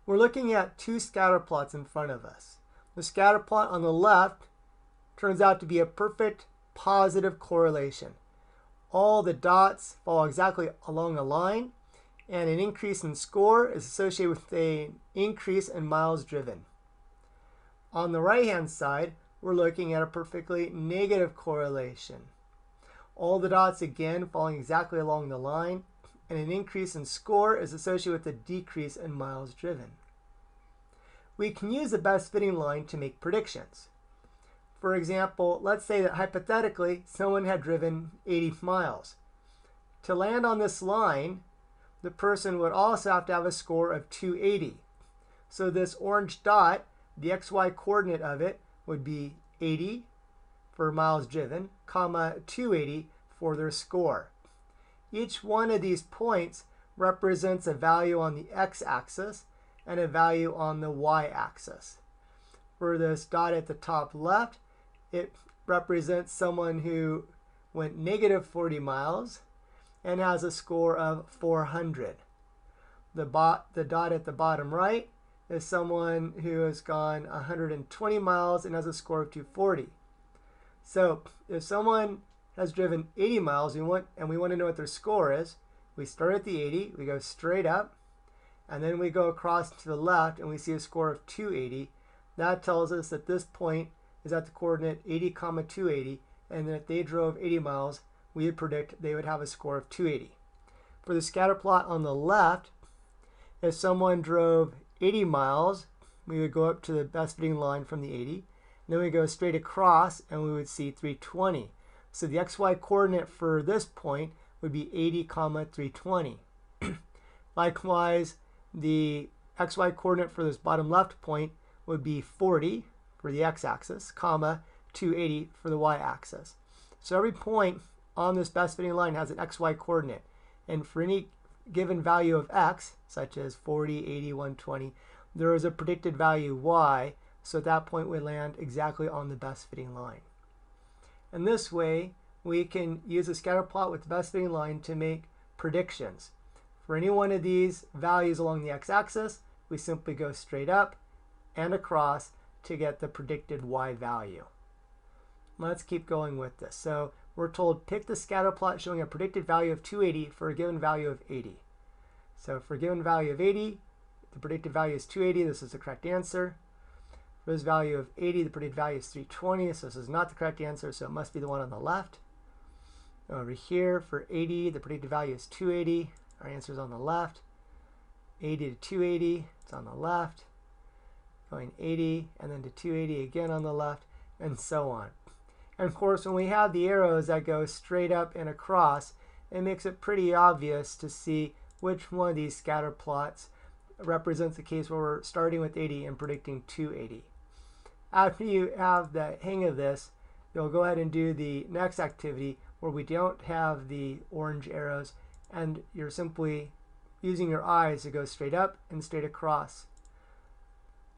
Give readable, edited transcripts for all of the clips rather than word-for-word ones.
we're looking at two scatter plots in front of us. The scatter plot on the left turns out to be a perfect positive correlation. All the dots fall exactly along a line, and an increase in score is associated with an increase in miles driven. On the right-hand side, we're looking at a perfectly negative correlation. All the dots again falling exactly along the line, and an increase in score is associated with a decrease in miles driven. We can use the best fitting line to make predictions. For example, let's say that hypothetically someone had driven 80 miles. To land on this line, the person would also have to have a score of 280. So this orange dot, the XY coordinate of it would be 80 for miles driven, comma 280 for their score. Each one of these points represents a value on the x-axis and a value on the y-axis. For this dot at the top left, it represents someone who went negative 40 miles and has a score of 400. The dot at the bottom right is someone who has gone 120 miles and has a score of 240. So if someone has driven 80 miles and we want to know what their score is, we start at the 80, we go straight up, and then we go across to the left and we see a score of 280. That tells us that this point is at the coordinate 80, 280, and that if they drove 80 miles, we would predict they would have a score of 280. For the scatter plot on the left, if someone drove 80 miles, we would go up to the best fitting line from the 80. Then we go straight across and we would see 320. So the XY coordinate for this point would be 80, 320. Likewise, the XY coordinate for this bottom left point would be 40 for the x-axis, 280 for the y-axis. So every point on this best fitting line has an XY coordinate. And for any given value of x, such as 40, 80, 120, there is a predicted value y, so at that point we land exactly on the best fitting line. And this way, we can use a scatter plot with the best fitting line to make predictions. For any one of these values along the x-axis, we simply go straight up and across to get the predicted y value. Let's keep going with this. So we're told pick the scatter plot showing a predicted value of 280 for a given value of 80. So for a given value of 80, the predicted value is 280. This is the correct answer. For this value of 80, the predicted value is 320. So this is not the correct answer, so it must be the one on the left. Over here, for 80, the predicted value is 280. Our answer is on the left. 80 to 280, it's on the left. Going 80, and then to 280 again on the left, and so on. And of course, when we have the arrows that go straight up and across, it makes it pretty obvious to see which one of these scatter plots represents the case where we're starting with 80 and predicting 280. After you have the hang of this, you'll go ahead and do the next activity where we don't have the orange arrows, and you're simply using your eyes to go straight up and straight across.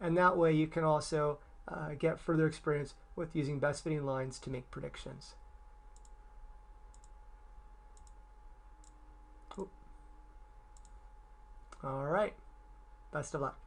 And that way you can also get further experience with using best fitting lines to make predictions. All right, best of luck.